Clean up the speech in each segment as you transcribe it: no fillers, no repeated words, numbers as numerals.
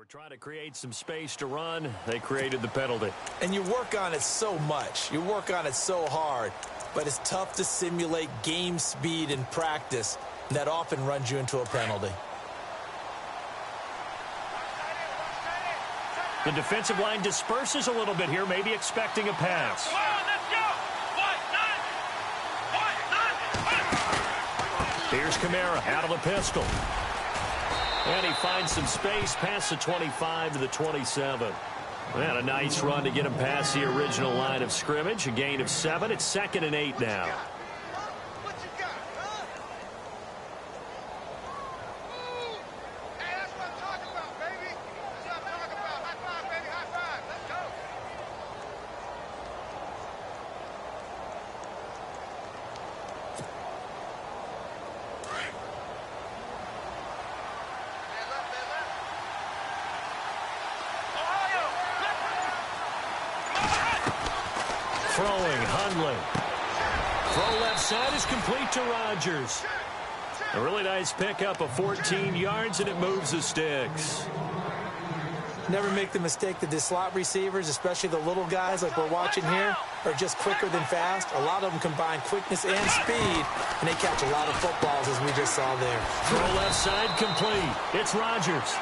Trying to create some space to run. They created the penalty. And you work on it so much. You work on it so hard. But it's tough to simulate game speed in practice. And that often runs you into a penalty. The defensive line disperses a little bit here, maybe expecting a pass. Here's Kamara out of the pistol. And he finds some space past the 25 to the 27. And a nice run to get him past the original line of scrimmage. A gain of 7. It's 2nd and 8 now. Throwing, Hundley. Throw left side is complete to Rodgers. A really nice pickup of 14 yards, and it moves the sticks. Never make the mistake that the slot receivers, especially the little guys like we're watching here, are just quicker than fast. A lot of them combine quickness and speed, and they catch a lot of footballs, as we just saw there. Throw left side complete. It's Rodgers.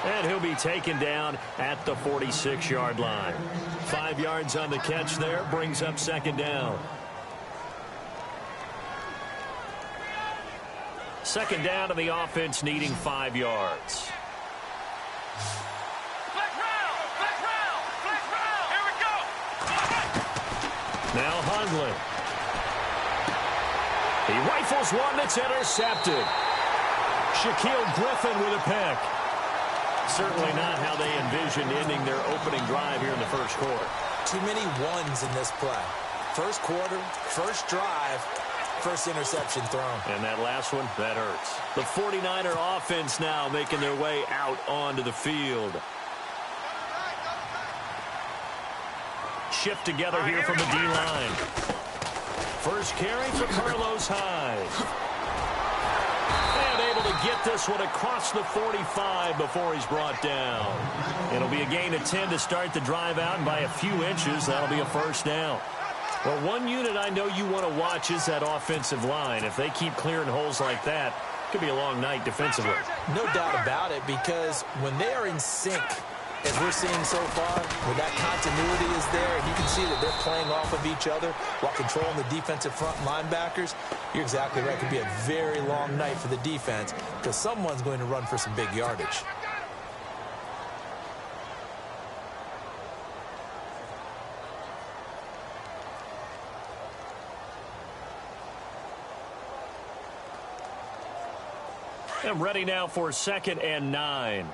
And he'll be taken down at the 46-yard line. 5 yards on the catch there, brings up 2nd down. 2nd down, and the offense needing 5 yards. Here we go. Now Hundley. He rifles one that's intercepted. Shaquille Griffin with a pick. Certainly not how they envisioned ending their opening drive here in the first quarter. Too many ones in this play. First quarter, first drive, first interception thrown. And that last one, that hurts. The 49er offense now making their way out onto the field. Shift together here from the D-line. First carry for Carlos Hyde. And able to get this one across the 45 before he's brought down. It'll be a gain of 10 to start the drive out, and by a few inches, that'll be a first down. Well, one unit I know you want to watch is that offensive line. If they keep clearing holes like that, it could be a long night defensively. No doubt about it, because when they are in sync, as we're seeing so far, where that continuity is there, and you can see that they're playing off of each other while controlling the defensive front linebackers, you're exactly right. It could be a very long night for the defense because someone's going to run for some big yardage. And ready now for 2nd and 9.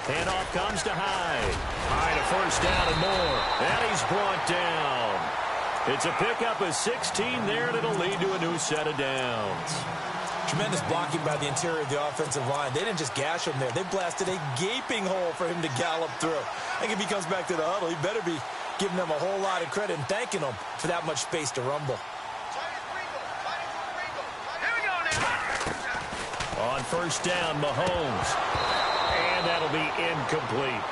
Handoff comes to Hyde. Hyde a first down and more. And he's brought down. It's a pickup of 16 there, and it'll lead to a new set of downs. Tremendous blocking by the interior of the offensive line. They didn't just gash him there. They blasted a gaping hole for him to gallop through. I think if he comes back to the huddle, he better be giving them a whole lot of credit and thanking them for that much space to rumble. On first down, Mahomes. And that'll be incomplete.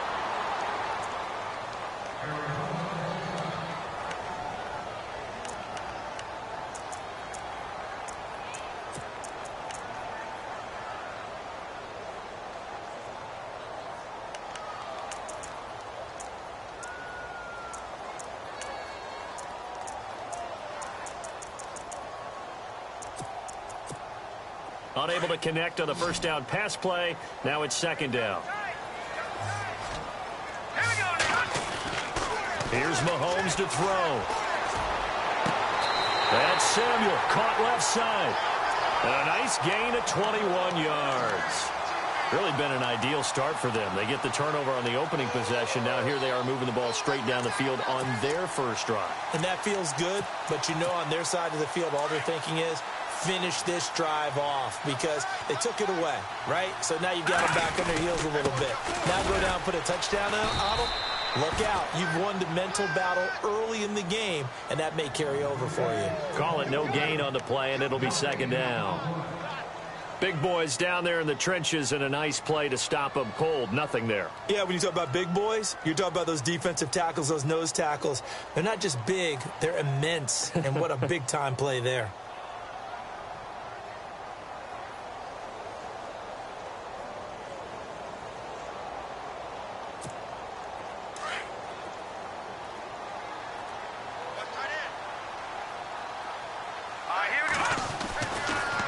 Unable to connect on the first down pass play. Now it's 2nd down. Here's Mahomes to throw. That's Samuel, caught left side. And a nice gain of 21 yards. Really been an ideal start for them. They get the turnover on the opening possession. Now here they are moving the ball straight down the field on their first drive. And that feels good, but you know on their side of the field, all they're thinking is, finish this drive off because they took it away, right? So now you've got them back on their heels a little bit. Now go down, put a touchdown on them. Look out. You've won the mental battle early in the game, and that may carry over for you. Call it no gain on the play, and it'll be 2nd down. Big boys down there in the trenches and a nice play to stop them cold. Nothing there. Yeah, when you talk about big boys, you're talking about those defensive tackles, those nose tackles. They're not just big, they're immense. And what a big-time play there.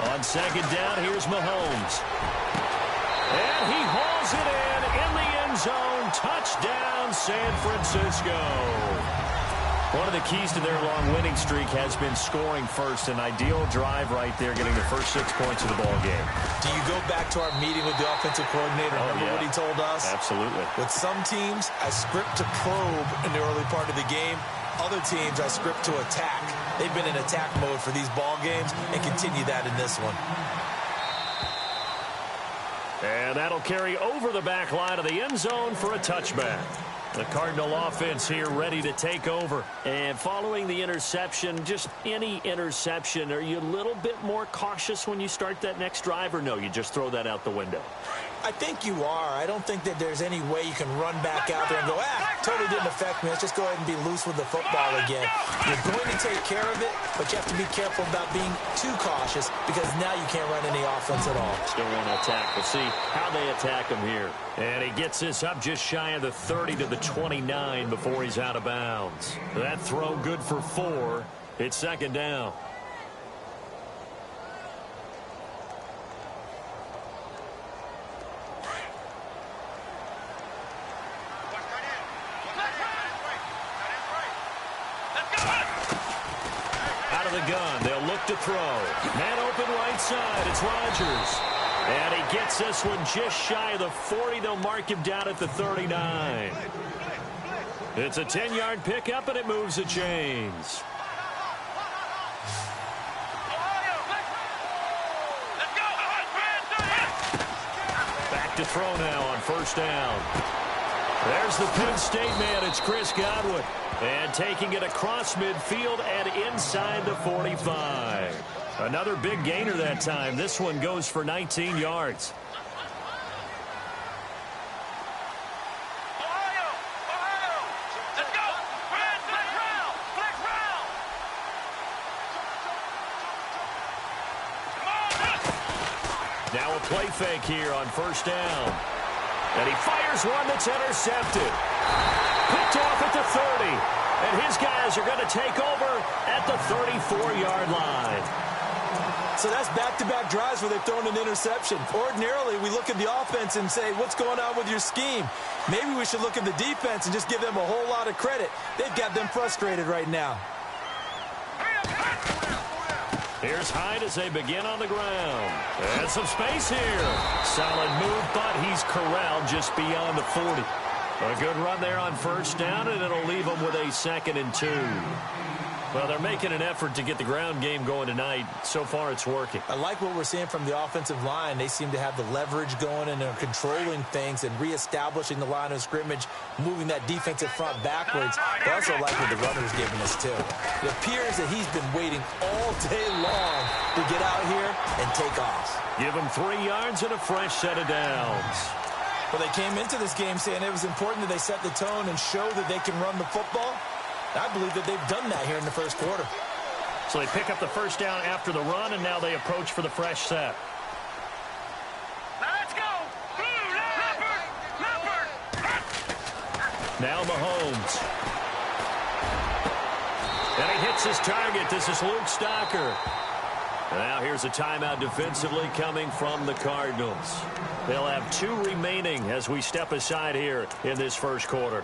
On second down, here's Mahomes. And he hauls it in the end zone. Touchdown, San Francisco. One of the keys to their long winning streak has been scoring first. An ideal drive right there, getting the first 6 points of the ball game. Do you go back to our meeting with the offensive coordinator? Remember what he told us? Absolutely. With some teams, I script to probe in the early part of the game. Other teams, I script to attack. They've been in attack mode for these ball games and continue that in this one. And that'll carry over the back line of the end zone for a touchback. The Cardinal offense here ready to take over. And following the interception, just any interception, are you a little bit more cautious when you start that next drive, or no, you just throw that out the window? I think you are. I don't think that there's any way you can run back out there and go, totally didn't affect me. Let's just go ahead and be loose with the football again. You're going to take care of it, but you have to be careful about being too cautious because now you can't run any offense at all. Still want to attack. We'll see how they attack him here. And he gets this up just shy of the 30 to the 29 before he's out of bounds. That throw good for 4. It's second down. Gun. They'll look to throw. Man open right side. It's Rodgers. And he gets this one just shy of the 40. They'll mark him down at the 39. It's a 10-yard pickup, and it moves the chains. Back to throw now on first down. There's the Penn State man. It's Chris Godwin. And taking it across midfield and inside the 45. Another big gainer that time. This one goes for 19 yards. Now a play fake here on first down. And he fires one that's intercepted. Picked off at the 30. And his guys are going to take over at the 34-yard line. So that's back-to-back drives where they've thrown an interception. Ordinarily, we look at the offense and say, what's going on with your scheme? Maybe we should look at the defense and just give them a whole lot of credit. They've got them frustrated right now. Here's Hyde as they begin on the ground. And some space here. Solid move, but he's corralled just beyond the 40. A good run there on first down, and it'll leave them with a 2nd and 2. Well, they're making an effort to get the ground game going tonight. So far, it's working. I like what we're seeing from the offensive line. They seem to have the leverage going, and they're controlling things and reestablishing the line of scrimmage, moving that defensive front backwards. I also like what the runner's giving us, too. It appears that he's been waiting all day long to get out here and take off. Give him 3 yards and a fresh set of downs. Well, they came into this game saying it was important that they set the tone and show that they can run the football. I believe that they've done that here in the first quarter. So they pick up the first down after the run, and now they approach for the fresh set. Let's go! Leopard! Now Mahomes. And he hits his target. This is Luke Stocker. Now here's a timeout defensively coming from the Cardinals. They'll have 2 remaining as we step aside here in this first quarter.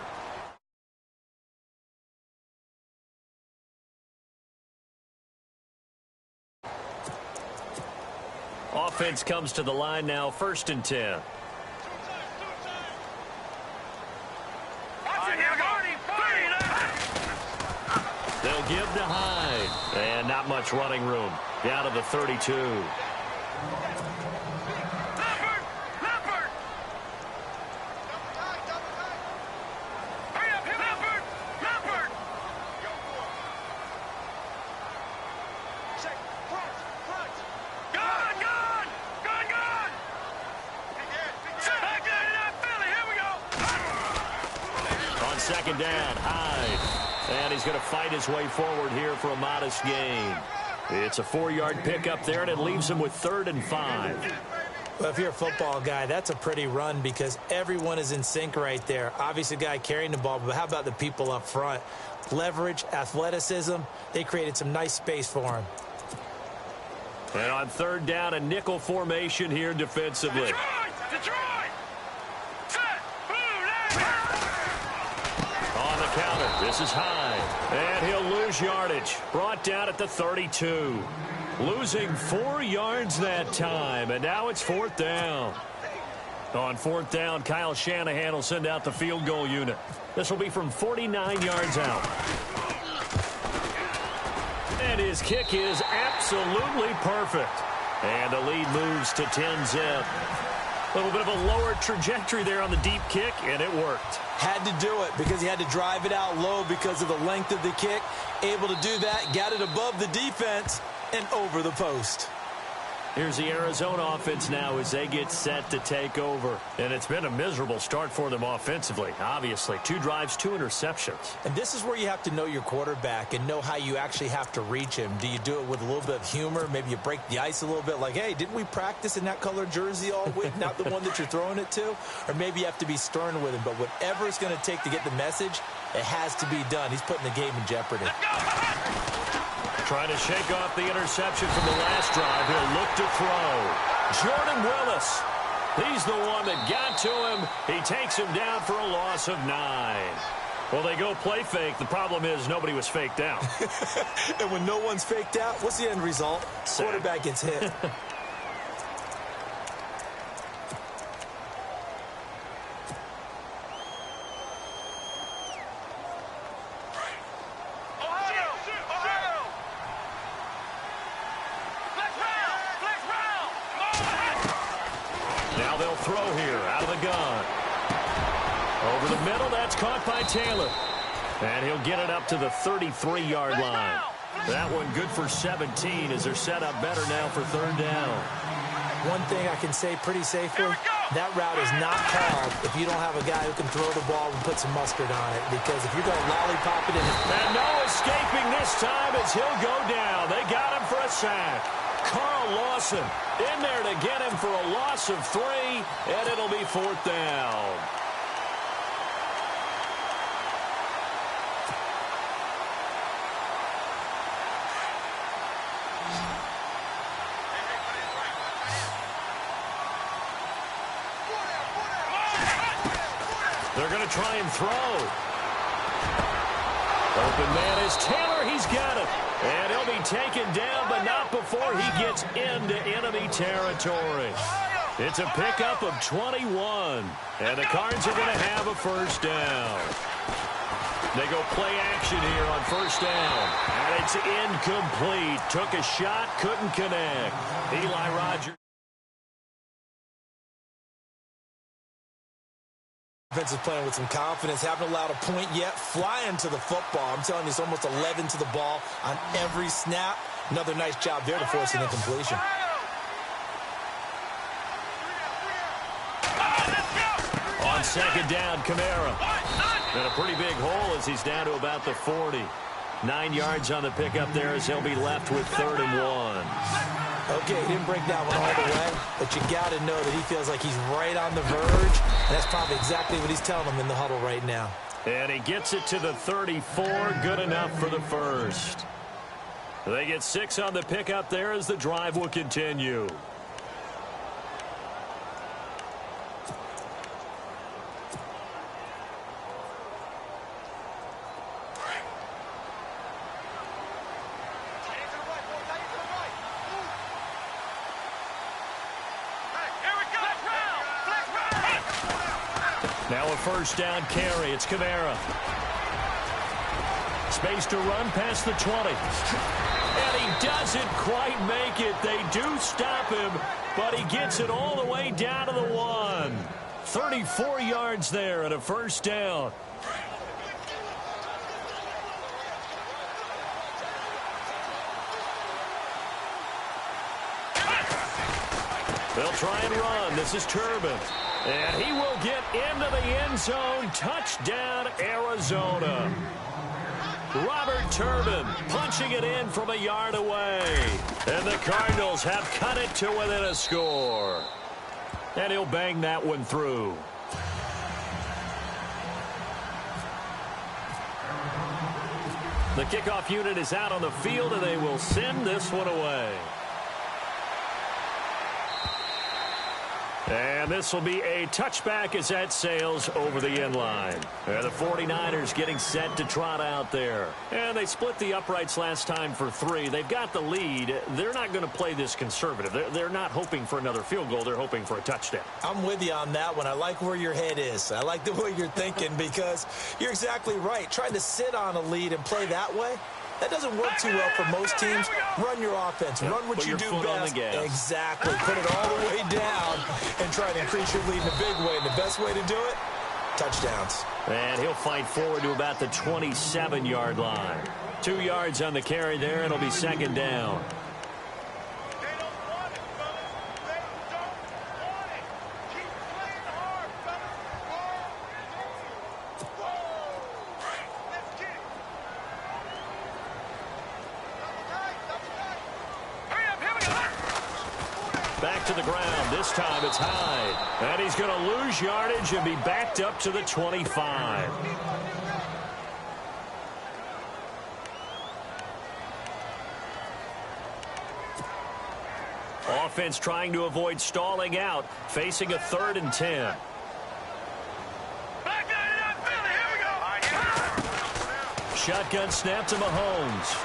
Offense comes to the line now, 1st and 10. They'll give to Hyde. And not much running room. Down to the 32. second down. Hyde. And he's going to fight his way forward here for a modest gain. It's a 4-yard pickup there, and it leaves him with 3rd and 5. Well, if you're a football guy, that's a pretty run because everyone is in sync right there. Obviously, the guy carrying the ball, but how about the people up front? Leverage, athleticism, they created some nice space for him. And on 3rd down, a nickel formation here defensively. Detroit! Set! On the counter, this is Hyde. And he'll lose yardage. Brought down at the 32. Losing 4 yards that time, and now it's 4th down. On 4th down, Kyle Shanahan will send out the field goal unit. This will be from 49 yards out. And his kick is absolutely perfect. And the lead moves to 10-zip. A little bit of a lower trajectory there on the deep kick, and it worked. Had to do it because he had to drive it out low because of the length of the kick. Able to do that, got it above the defense and over the post. Here's the Arizona offense now as they get set to take over. And it's been a miserable start for them offensively, obviously. 2 drives, 2 interceptions. And this is where you have to know your quarterback and know how you actually have to reach him. Do you do it with a little bit of humor? Maybe you break the ice a little bit like, hey, didn't we practice in that color jersey all week? Not the one that you're throwing it to? Or maybe you have to be stern with him. But whatever it's going to take to get the message, it has to be done. He's putting the game in jeopardy. Trying to shake off the interception from the last drive. He'll look to throw. Jordan Willis. He's the one that got to him. He takes him down for a loss of 9. Well, they go play fake. The problem is nobody was faked out. And when no one's faked out, what's the end result? Quarterback gets hit. Now they'll throw here out of the gun. Over the middle, that's caught by Taylor. And he'll get it up to the 33-yard line. That one good for 17 as they're set up better now for 3rd down. One thing I can say pretty safely, that route is not called if you don't have a guy who can throw the ball and put some mustard on it. Because if you're going to lollipop it in... And no escaping this time as he'll go down. They got him for a sack. Carl Lawson in there to get him for a loss of 3, and it'll be 4th down. They're going to try and throw. Open man is Taylor. He's got it. And he'll be taken down, but not before he gets into enemy territory. It's a pickup of 21. And the Cards are going to have a 1st down. They go play action here on 1st down. And it's incomplete. Took a shot, couldn't connect. Eli Rogers. Defense is playing with some confidence. Haven't allowed a point yet. Flying to the football. I'm telling you, it's almost 11 to the ball on every snap. Another nice job there to force an incompletion. On 2nd down, Kamara. And a pretty big hole as he's down to about the 40. 9 yards on the pickup there as he'll be left with 3rd and 1. Okay, he didn't break that one all the way, but you got to know that he feels like he's right on the verge, and that's probably exactly what he's telling them in the huddle right now. And he gets it to the 34, good enough for the 1st. They get 6 on the pickup there as the drive will continue. Now a 1st down carry. It's Kamara. Space to run past the 20. And he doesn't quite make it. They do stop him, but he gets it all the way down to the 1. 34 yards there and a 1st down. They'll try and run. This is Turbin. And he will get into the end zone. Touchdown, Arizona. Robert Turbin punching it in from a yard away. And the Cardinals have cut it to within a score. And he'll bang that one through. The kickoff unit is out on the field, and they will send this one away. And this will be a touchback as that sails over the end line. And the 49ers getting set to trot out there. And they split the uprights last time for 3. They've got the lead. They're not going to play this conservative. They're not hoping for another field goal. They're hoping for a touchdown. I'm with you on that one. I like where your head is. I like the way you're thinking because you're exactly right. Trying to sit on a lead and play that way, that doesn't work too well for most teams. Run your offense. Run what you do best. Exactly. Put it all the way down and try to increase your lead in a big way. And the best way to do it, touchdowns. And he'll fight forward to about the 27-yard line. 2 yards on the carry there. It'll be second down. Back to the ground. This time it's Hyde. And he's going to lose yardage and be backed up to the 25. Offense trying to avoid stalling out, facing a 3rd and 10. Shotgun snap to Mahomes.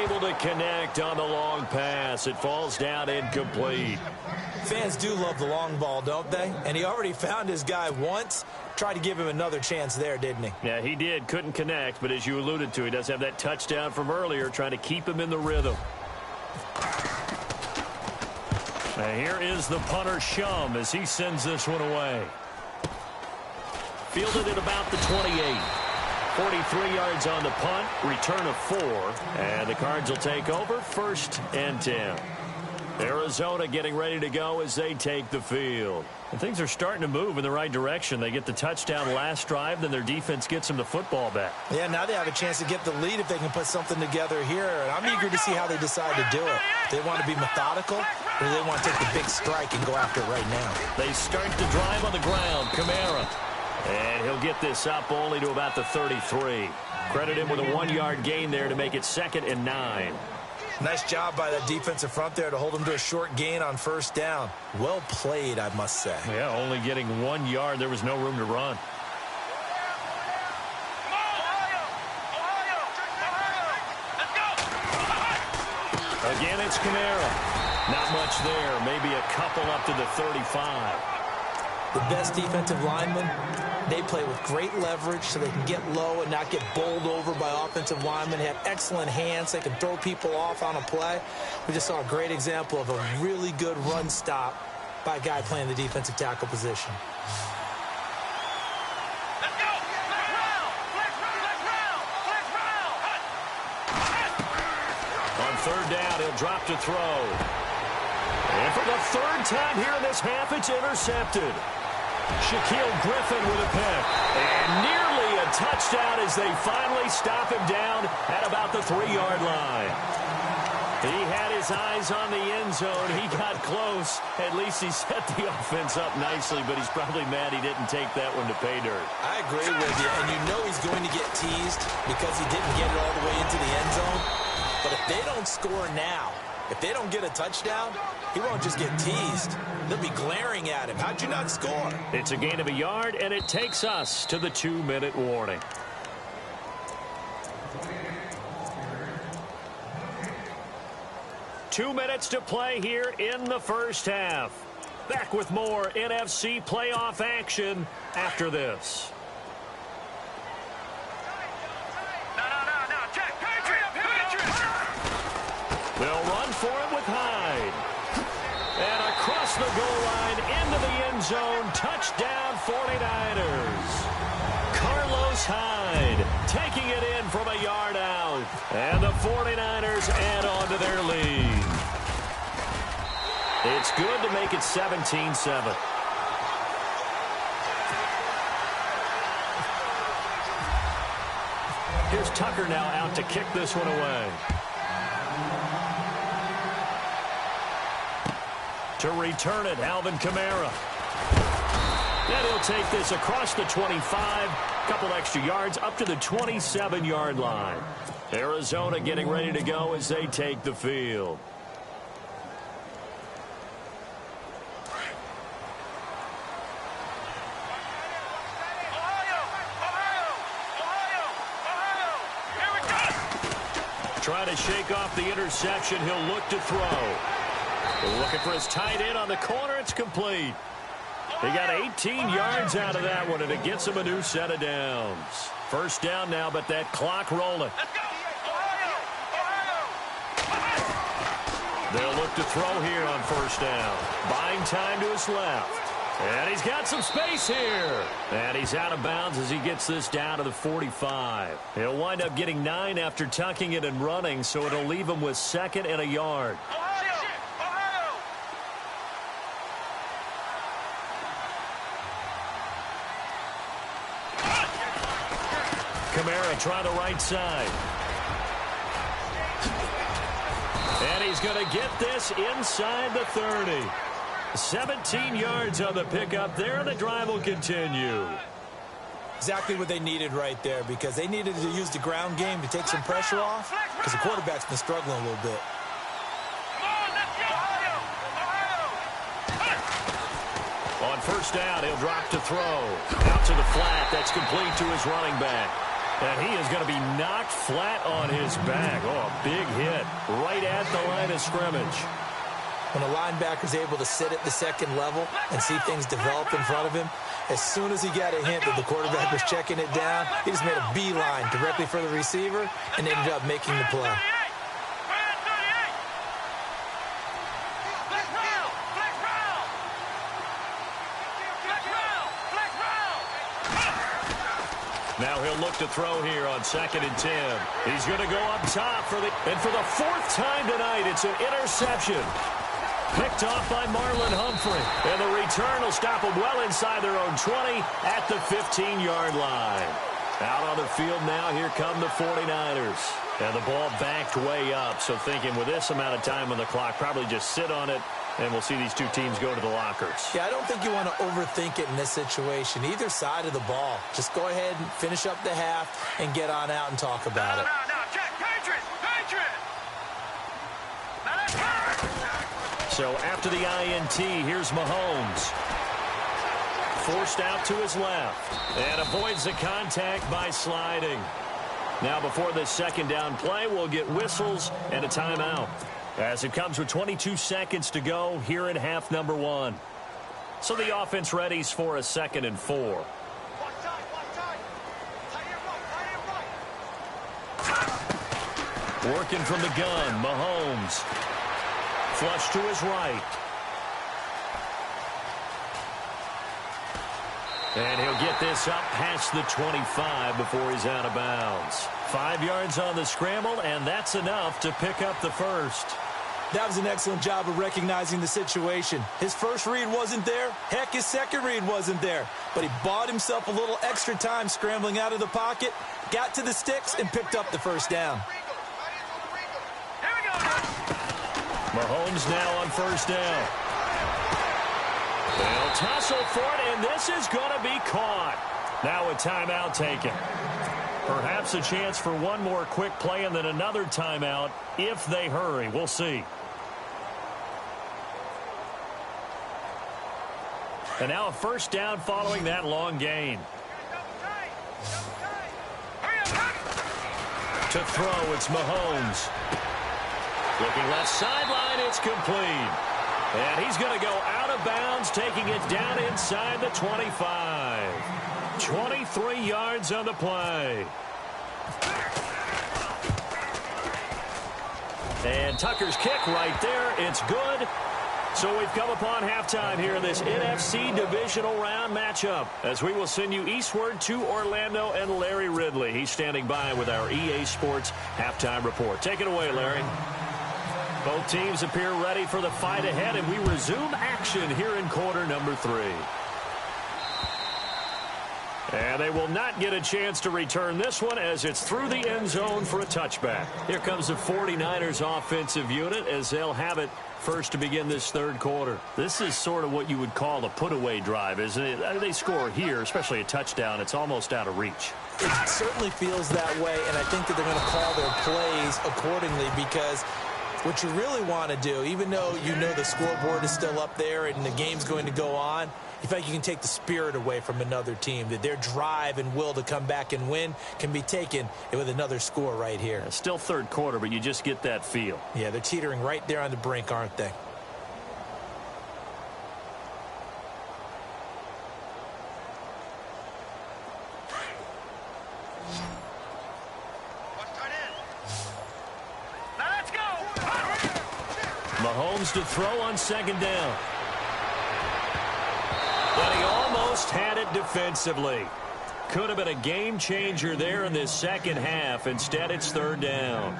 Able to connect on the long pass. It falls down incomplete. Fans do love the long ball, don't they? And he already found his guy once. Tried to give him another chance there, didn't he? Yeah, he did. Couldn't connect, but as you alluded to, he does have that touchdown from earlier, trying to keep him in the rhythm. And here is the punter, Shum, as he sends this one away. Fielded at about the 28. 43 yards on the punt, return of 4, and the Cards will take over 1st and 10. Arizona getting ready to go as they take the field. And things are starting to move in the right direction. They get the touchdown last drive, then their defense gets them the football back. Yeah, now they have a chance to get the lead if they can put something together here, and I'm eager to see how they decide to do it. They want to be methodical, or they want to take the big strike and go after it right now. They start the drive on the ground. Kamara. And he'll get this up only to about the 33. Credit him with a 1-yard gain there to make it 2nd and 9. Nice job by that defensive front there to hold him to a short gain on 1st down. Well played, I must say. Yeah, only getting 1 yard. There was no room to run. Again, it's Kamara. Not much there. Maybe a couple up to the 35. The best defensive linemen, they play with great leverage so they can get low and not get bowled over by offensive linemen. They have excellent hands. They can throw people off on a play. We just saw a great example of a really good run stop by a guy playing the defensive tackle position. Let's go! Let's round! On 3rd down, he'll drop to throw. And for the 3rd time here in this half, it's intercepted. Shaquille Griffin with a pick. And nearly a touchdown as they finally stop him down at about the 3-yard line. He had his eyes on the end zone. He got close. At least he set the offense up nicely, but he's probably mad he didn't take that one to pay dirt. I agree with you, and you know he's going to get teased because he didn't get it all the way into the end zone. But if they don't score now, if they don't get a touchdown, he won't just get teased. They'll be glaring at him. How'd you not score? It's a gain of a yard, and it takes us to the 2-minute warning. Two minutes to play here in the first half. Back with more NFC playoff action after this. No, check. Patriot. They'll run for it with Hyde. And across the goal line into the end zone. Touchdown 49ers. Carlos Hyde taking it in from a yard out. And the 49ers add on to their lead. It's good to make it 17-7. Here's Tucker now out to kick this one away. To return it, Alvin Kamara. And he'll take this across the 25, couple extra yards up to the 27-yard line. Arizona getting ready to go as they take the field. Trying to shake off the interception. He'll look to throw. Looking for his tight end on the corner. It's complete. He got 18 yards out of that one, and it gets him a new set of downs. First down now, but that clock rolling. They'll look to throw here on first down. Buying time to his left. And he's got some space here. And he's out of bounds as he gets this down to the 45. He'll wind up getting 9 after tucking it and running, so it'll leave him with 2nd and a yard. Kamara try the right side. And he's going to get this inside the 30. 17 yards on the pickup there, and the drive will continue. Exactly what they needed right there, because they needed to use the ground game to take some pressure off, because the quarterback's been struggling a little bit. On first down, he'll drop to throw. Out to the flat. That's complete to his running back. And he is going to be knocked flat on his back. Oh, a big hit right at the line of scrimmage. When a linebacker's able to sit at the second level and see things develop in front of him, as soon as he got a hint that the quarterback was checking it down, he just made a beeline directly for the receiver and ended up making the play. Now he'll look to throw here on 2nd and 10. He's going to go up top for the 4th time tonight. It's an interception. Picked off by Marlon Humphrey. And the return will stop them well inside their own 20 at the 15-yard line. Out on the field now, here come the 49ers. And the ball backed way up, so thinking with this amount of time on the clock, probably just sit on it, and we'll see these two teams go to the lockers. Yeah, I don't think you want to overthink it in this situation. Either side of the ball. Just go ahead and finish up the half and get on out and talk about it. No, check. Patriots! So after the INT, here's Mahomes. Forced out to his left. And avoids the contact by sliding. Now before this second down play, we'll get whistles and a timeout. As it comes with 22 seconds to go here in half number 1. So the offense readies for a 2nd and 4. Working from the gun, Mahomes. Flush to his right. And he'll get this up past the 25 before he's out of bounds. 5 yards on the scramble, and that's enough to pick up the first. That was an excellent job of recognizing the situation. His first read wasn't there. Heck, his second read wasn't there. But he bought himself a little extra time scrambling out of the pocket, got to the sticks, and picked up the first down. Mahomes now on first down. They'll tussle for it, and this is going to be caught. Now a timeout taken. Perhaps a chance for one more quick play and then another timeout if they hurry. We'll see. And now a first down following that long gain. To throw, it's Mahomes. Looking left sideline, it's complete. And he's going to go out of bounds, taking it down inside the 25. 23 yards on the play. And Tucker's kick right there. It's good. So we've come upon halftime here in this NFC divisional round matchup as we will send you eastward to Orlando and Larry Ridley. He's standing by with our EA Sports halftime report. Take it away, Larry. Both teams appear ready for the fight ahead, and we resume action here in quarter number 3. And they will not get a chance to return this one as it's through the end zone for a touchback. Here comes the 49ers offensive unit as they'll have it first to begin this third quarter. This is sort of what you would call a put-away drive, isn't it? They score here, especially a touchdown. It's almost out of reach. It certainly feels that way, and I think that they're going to call their plays accordingly because what you really want to do, even though you know the scoreboard is still up there and the game's going to go on, you feel like you can take the spirit away from another team, that their drive and will to come back and win can be taken with another score right here. Yeah, still third quarter, but you just get that feel. Yeah, they're teetering right there on the brink, aren't they? Mahomes to throw on second down. But he almost had it defensively. Could have been a game changer there in this second half. Instead, it's third down.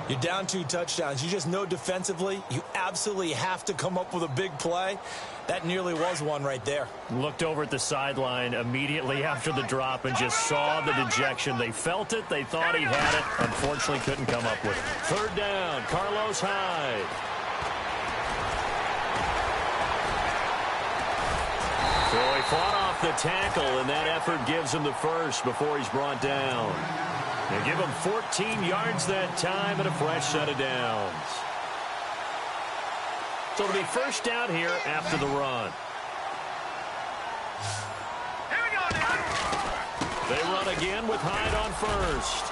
You're down 2 touchdowns. You just know defensively you absolutely have to come up with a big play. That nearly was one right there. Looked over at the sideline immediately after the drop and just saw the dejection. They felt it. They thought he had it. Unfortunately, couldn't come up with it. Third down, Carlos Hyde. So he fought off the tackle, and that effort gives him the first before he's brought down. They give him 14 yards that time and a fresh set of downs. So it'll be first down here after the run. Here we go now. They run again with Hyde on first.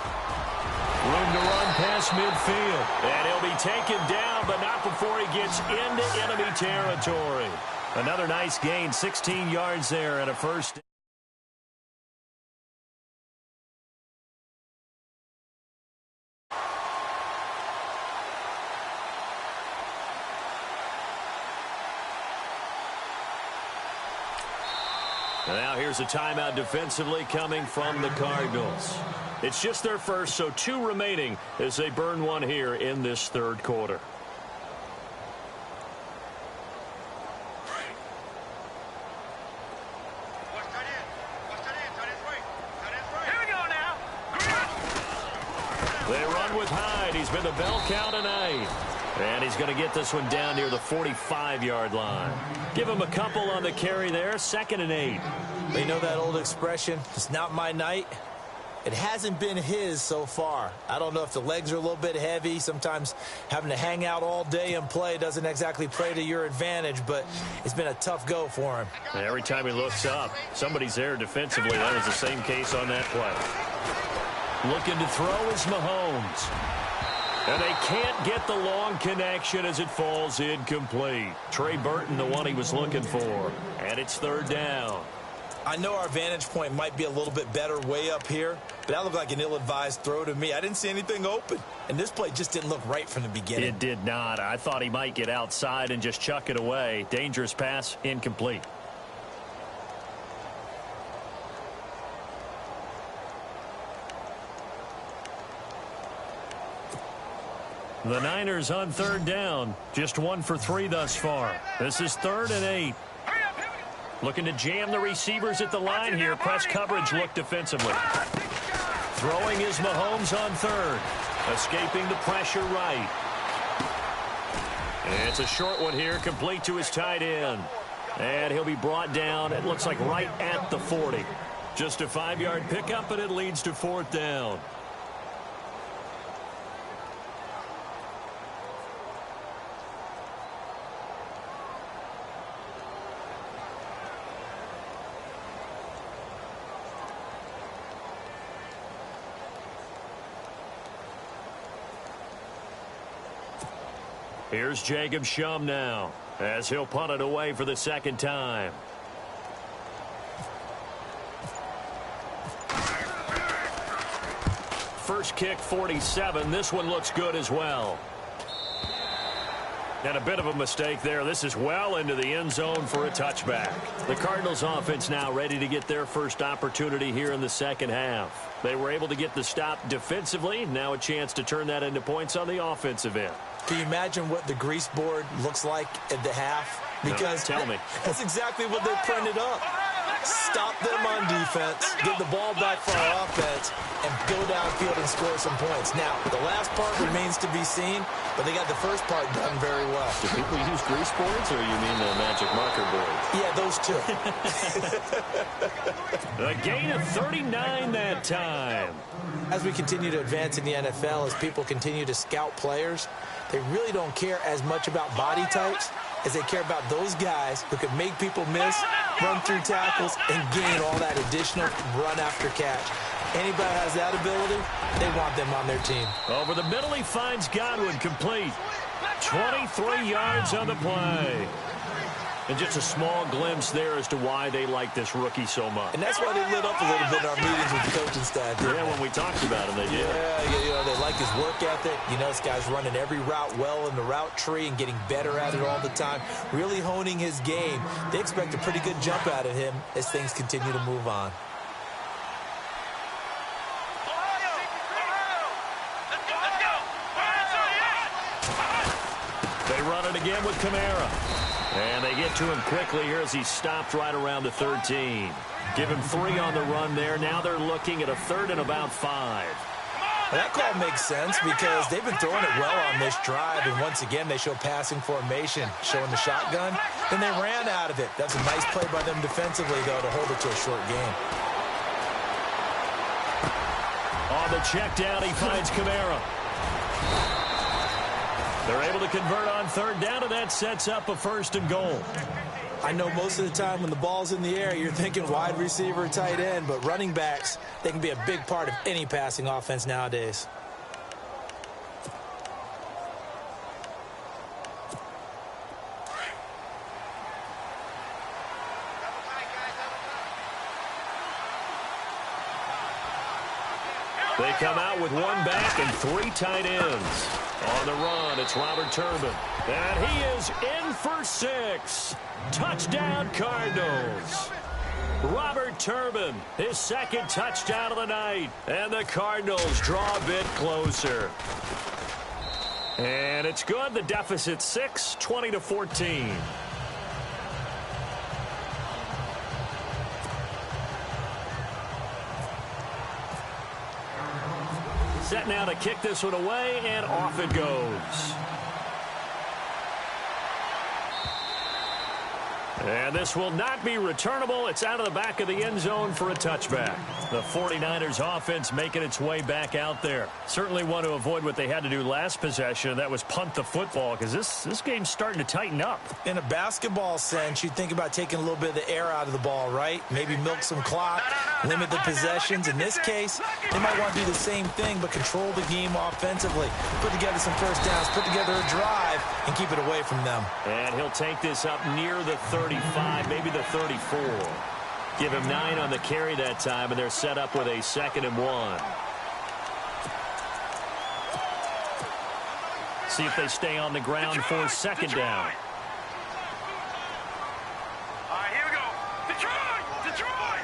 Room to run past midfield. And he'll be taken down, but not before he gets into enemy territory. Another nice gain, 16 yards there and a first. Now here's a timeout defensively coming from the Cardinals. It's just their first, so 2 remaining as they burn one here in this third quarter. Here we go now. They run with Hyde. He's been the bell cow tonight. And he's going to get this one down near the 45-yard line. Give him a couple on the carry there, 2nd and 8. They know that old expression, it's not my night. It hasn't been his so far. I don't know if the legs are a little bit heavy. Sometimes having to hang out all day and play doesn't exactly play to your advantage, but it's been a tough go for him. And every time he looks up, somebody's there defensively. That was the same case on that play. Looking to throw is Mahomes. And they can't get the long connection as it falls incomplete. Trey Burton, the one he was looking for. And it's third down. I know our vantage point might be a little bit better way up here, but that looked like an ill-advised throw to me. I didn't see anything open. And this play just didn't look right from the beginning. It did not. I thought he might get outside and just chuck it away. Dangerous pass, incomplete. The Niners on third down. Just 1 for 3 thus far. This is 3rd and 8. Looking to jam the receivers at the line here. Press coverage look defensively. Throwing is Mahomes on 3rd. Escaping the pressure right. And it's a short one here, complete to his tight end. And he'll be brought down, it looks like right at the 40. Just a 5-yard pickup, and it leads to 4th down. Here's Jacob Shum now as he'll punt it away for the 2nd time. First kick 47. This one looks good as well. And a bit of a mistake there. This is well into the end zone for a touchback. The Cardinals offense now ready to get their first opportunity here in the second half. They were able to get the stop defensively. Now a chance to turn that into points on the offensive end. Can you imagine what the grease board looks like at the half? Because tell me. That's exactly what they printed up. Stop them on defense, get the ball back for our offense, and go downfield and score some points. Now, the last part remains to be seen, but they got the first part done very well. Do people use grease boards, or you mean the magic marker boards? Yeah, those two. A gain of 39 that time. As we continue to advance in the NFL, as people continue to scout players, they really don't care as much about body types as they care about those guys who can make people miss, run through tackles, and gain all that additional run after catch. Anybody has that ability, they want them on their team. Over the middle, he finds Godwin complete. 23 yards on the play. And just a small glimpse there as to why they like this rookie so much. And that's why they lit up a little bit in our meetings with the coaching staff. Yeah, when we talked about him, they did. Yeah, they like his work ethic. You know, this guy's running every route well in the route tree and getting better at it all the time, really honing his game. They expect a pretty good jump out of him as things continue to move on. They run it again with Kamara. And they get to him quickly here as he stopped right around the 13. Give him 3 on the run there. Now they're looking at a 3rd and about 5. Well, that call makes sense because they've been throwing it well on this drive, and once again they show passing formation, showing the shotgun. Then they ran out of it. That's a nice play by them defensively, though, to hold it to a short game. On the check down, he finds Kamara. They're able to convert on 3rd down, and that sets up a 1st and goal. I know most of the time when the ball's in the air, you're thinking wide receiver, tight end, but running backs, they can be a big part of any passing offense nowadays. They come out with 1 back and 3 tight ends. On the run, it's Robert Turbin. And he is in for 6. Touchdown, Cardinals. Robert Turbin, his 2nd touchdown of the night. And the Cardinals draw a bit closer. And it's good. The deficit 6, 20-14. Set now to kick this one away, and off it goes. And this will not be returnable. It's out of the back of the end zone for a touchback. The 49ers offense making its way back out there. Certainly want to avoid what they had to do last possession. That was punt the football, because this game's starting to tighten up. In a basketball sense, you'd think about taking a little bit of the air out of the ball, right? Maybe milk some clock, limit the possessions. In this case, they might want to do the same thing, but control the game offensively. Put together some first downs, put together a drive, and keep it away from them. And he'll take this up near the 35, maybe the 34. Give him 9 on the carry that time, and they're set up with a 2nd and 1. See if they stay on the ground for 2nd down. All right, here we go. Detroit!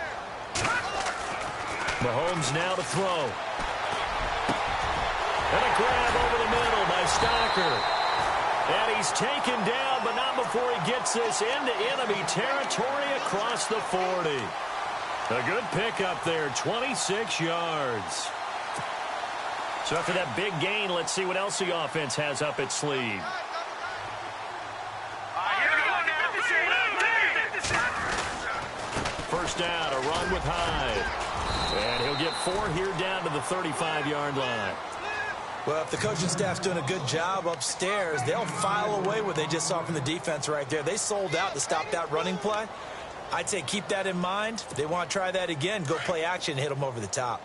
Mahomes now to throw. And a grab over the middle by Stocker. And he's taken down, but not before he gets this into enemy territory across the 40. A good pickup there, 26 yards. So after that big gain, let's see what else the offense has up its sleeve. First down, a run with Hyde. And he'll get 4 here down to the 35-yard line. Well, if the coaching staff's doing a good job upstairs, they'll file away what they just saw from the defense right there. They sold out to stop that running play. I'd say keep that in mind. If they want to try that again, go play action and hit them over the top.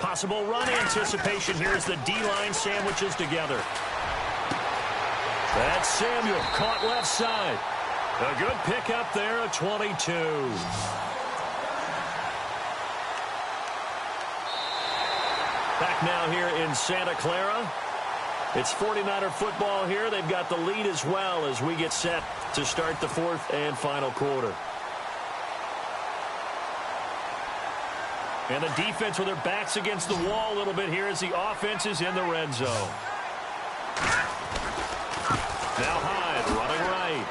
Possible run anticipation here as the D-line sandwiches together. That's Samuel, caught left side. A good pickup there, a 22. Back now here in Santa Clara. It's 49er football here. They've got the lead as well as we get set to start the fourth and final quarter. And the defense with their backs against the wall a little bit here as the offense is in the red zone. Now Hyde running right.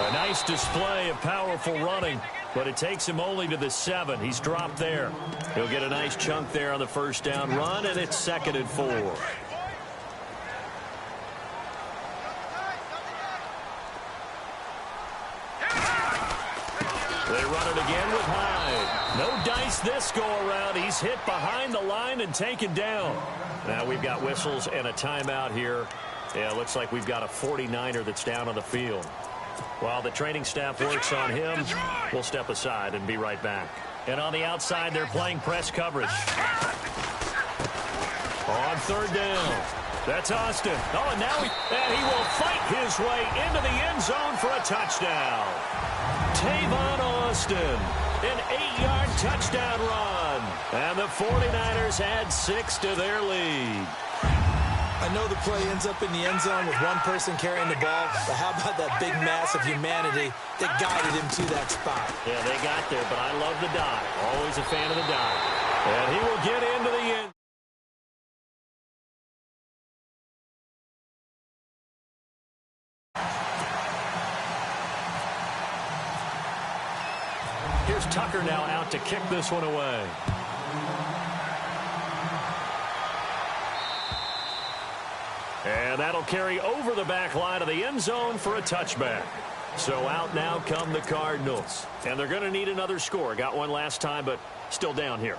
A nice display of powerful running, but it takes him only to the 7. He's dropped there. He'll get a nice chunk there on the first down run, and it's 2nd and 4. They run it again with Hyde. No dice this go-around. He's hit behind the line and taken down. Now we've got whistles and a timeout here. Yeah, it looks like we've got a 49er that's down on the field. While the training staff works on him, we'll step aside and be right back. And on the outside, they're playing press coverage. On 3rd down. That's Austin. Oh, and now he will fight his way into the end zone for a touchdown. Tavon Austin, an 8-yard touchdown run. And the 49ers add 6 to their lead. I know the play ends up in the end zone with one person carrying the ball, but how about that big mass of humanity that guided him to that spot? Yeah, they got there, but I love the dive. Always a fan of the dive. And he will get into the end. Here's Tucker now out to kick this one away. And that'll carry over the back line of the end zone for a touchback. So out now come the Cardinals. And they're going to need another score. Got one last time, but still down here.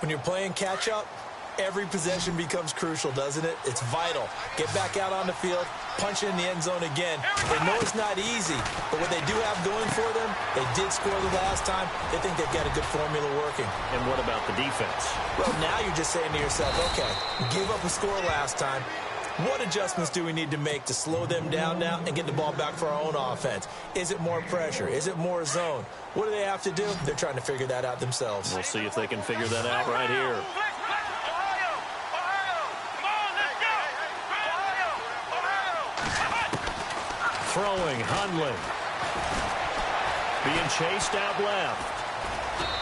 When you're playing catch-up, every possession becomes crucial, doesn't it? It's vital. Get back out on the field, punch in the end zone again. They know it's not easy, but what they do have going for them, they did score the last time. They think they've got a good formula working. And what about the defense? Well, now you're just saying to yourself, okay, we gave up a score last time. What adjustments do we need to make to slow them down now and get the ball back for our own offense? Is it more pressure? Is it more zone? What do they have to do? They're trying to figure that out themselves. We'll see if they can figure that out right here. Throwing, Hundley. Being chased out left.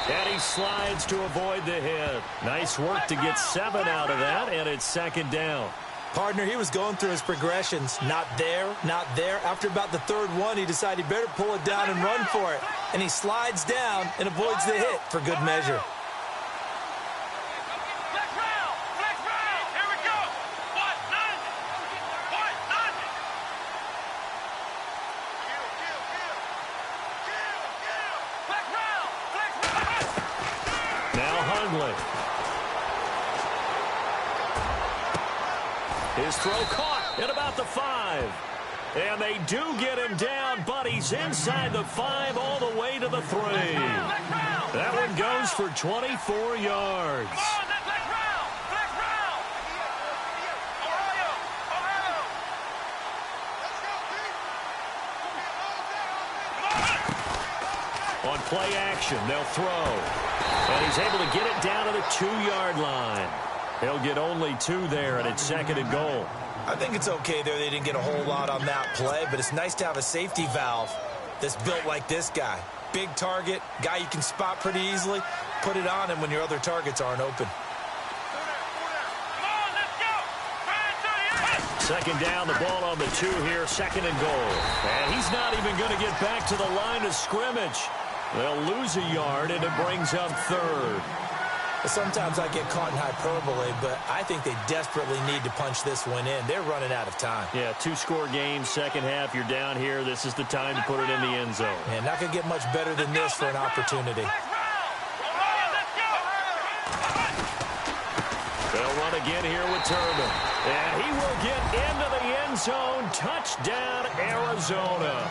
And he slides to avoid the hit. Nice work to get 7 out of that, and it's 2nd down. Partner, he was going through his progressions. Not there, not there. After about the 3rd one, he decided he better pull it down and run for it. And he slides down and avoids the hit for good measure. Now Hundley. His throw caught at about the 5. And they do get him down, but he's inside the 5 all the way to the 3. That one goes for 24 yards. On play action, they'll throw. And he's able to get it down to the 2-yard line. He'll get only 2 there, and it's 2nd and goal. I think it's okay there. They didn't get a whole lot on that play, but it's nice to have a safety valve that's built like this guy. Big target, guy you can spot pretty easily. Put it on him when your other targets aren't open. 2nd down, the ball on the 2 here, 2nd and goal. And he's not even going to get back to the line of scrimmage. They'll lose a yard, and it brings up 3rd. Sometimes I get caught in hyperbole, but I think they desperately need to punch this one in. They're running out of time. Yeah, 2-score game, second half. You're down here. This is the time to put it in the end zone. And not going to get much better than this for an opportunity. They'll run again here with Turbin. And he will get into the end zone. Touchdown, Arizona.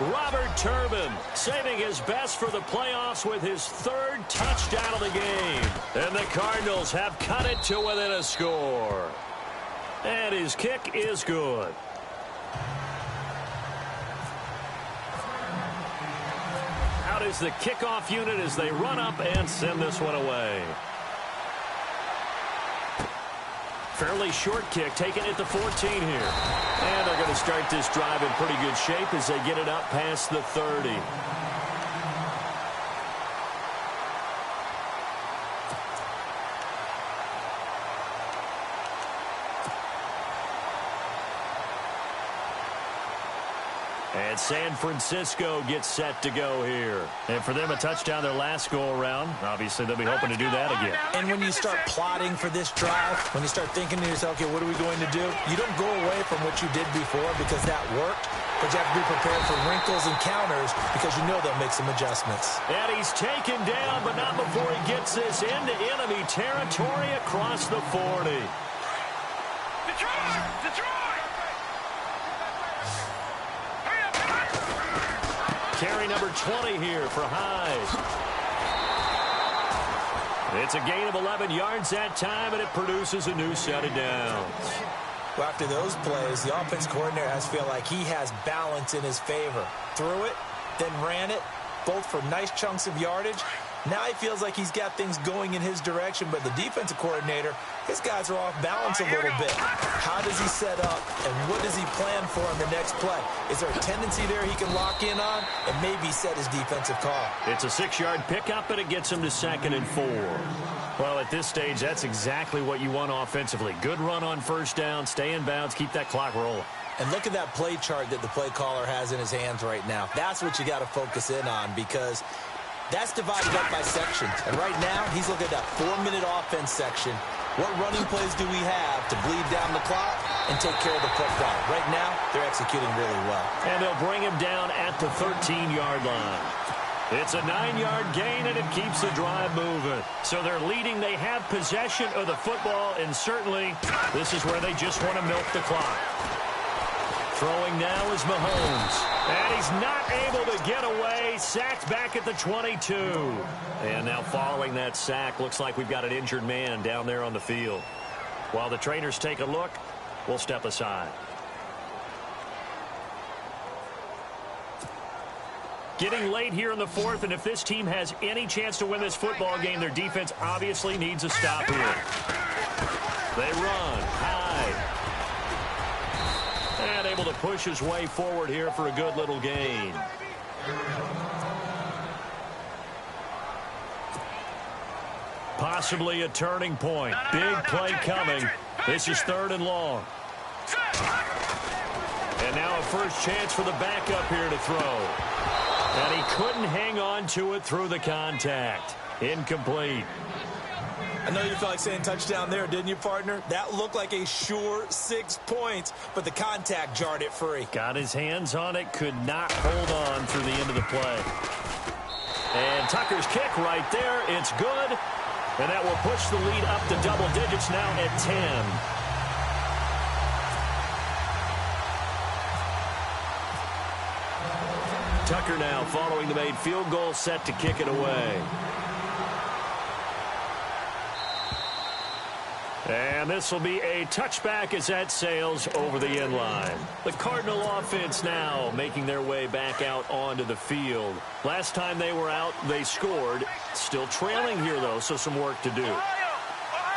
Robert Turbin saving his best for the playoffs with his 3rd touchdown of the game. And the Cardinals have cut it to within a score. And his kick is good. out is the kickoff unit as they run up and send this one away. Fairly short kick, taken at the 14 here. And they're going to start this drive in pretty good shape as they get it up past the 30. And San Francisco gets set to go here. And for them, a touchdown their last go-around. Obviously, they'll be hoping to do that again. And when you start plotting for this drive, when you start thinking to yourself, okay, what are we going to do? You don't go away from what you did before because that worked, but you have to be prepared for wrinkles and counters because you know they'll make some adjustments. And he's taken down, but not before he gets this into enemy territory across the 40. Detroit! Detroit! Carry number 20 here for Hyde. It's a gain of 11 yards that time, and it produces a new set of downs. Well, after those plays, the offense coordinator has to feel like he has balance in his favor. Threw it, then ran it, both for nice chunks of yardage. Now he feels like he's got things going in his direction, but the defensive coordinator, his guys are off balance a little bit. How does he set up, and what does he plan for on the next play? Is there a tendency there he can lock in on and maybe set his defensive call? It's a 6-yard pickup, and it gets him to 2nd and 4. Well, at this stage, that's exactly what you want offensively. Good run on first down, stay in bounds, keep that clock rolling. And look at that play chart that the play caller has in his hands right now. That's what you got to focus in on because that's divided up by sections. And right now, he's looking at that 4-minute offense section. What running plays do we have to bleed down the clock and take care of the football? Right now, they're executing really well. And they'll bring him down at the 13-yard line. It's a 9-yard gain, and it keeps the drive moving. So they're leading. They have possession of the football, and certainly this is where they just want to milk the clock. Throwing now is Mahomes. And he's not able to get away. Sacked back at the 22. And now following that sack, looks like we've got an injured man down there on the field. While the trainers take a look, we'll step aside. Getting late here in the 4th, and if this team has any chance to win this football game, their defense obviously needs a stop here. They run. Hyde. And able to push his way forward here for a good little gain. Possibly a turning point. Big play coming. This is 3rd and long. And now a first chance for the backup here to throw. And he couldn't hang on to it through the contact. Incomplete. I know you felt like saying touchdown there, didn't you, partner? That looked like a sure 6 points, but the contact jarred it free. Got his hands on it, could not hold on through the end of the play. And Tucker's kick right there, it's good. And that will push the lead up to double digits now at 10. Tucker now following the made field goal, set to kick it away. And this will be a touchback as that sails over the end line. The Cardinal offense now making their way back out onto the field. Last time they were out, they scored. Still trailing here, though, so some work to do.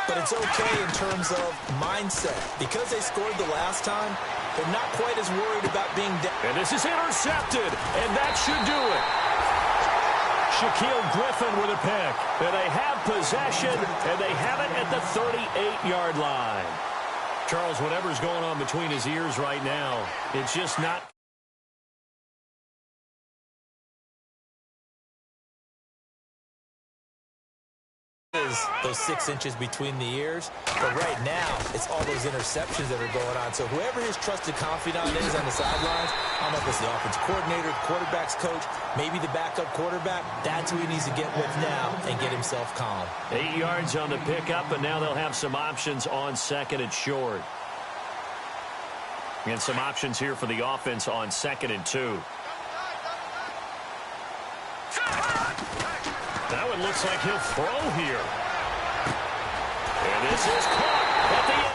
But it's okay in terms of mindset. Because they scored the last time, they're not quite as worried about being down. And this is intercepted, and that should do it. Shaquille Griffin with a pick. And they have possession, and they have it at the 38-yard line. Charles, whatever's going on between his ears right now, it's just not... Those 6 inches between the ears. But right now, it's all those interceptions that are going on. So whoever his trusted confidant is on the sidelines, I don't know if it's the offense coordinator, quarterback's coach, maybe the backup quarterback, that's who he needs to get with now and get himself calm. 8 yards on the pickup, and now they'll have some options on 2nd and short. And some options here for the offense on 2nd and 2. That one looks like he'll throw here. And this is caught at the end.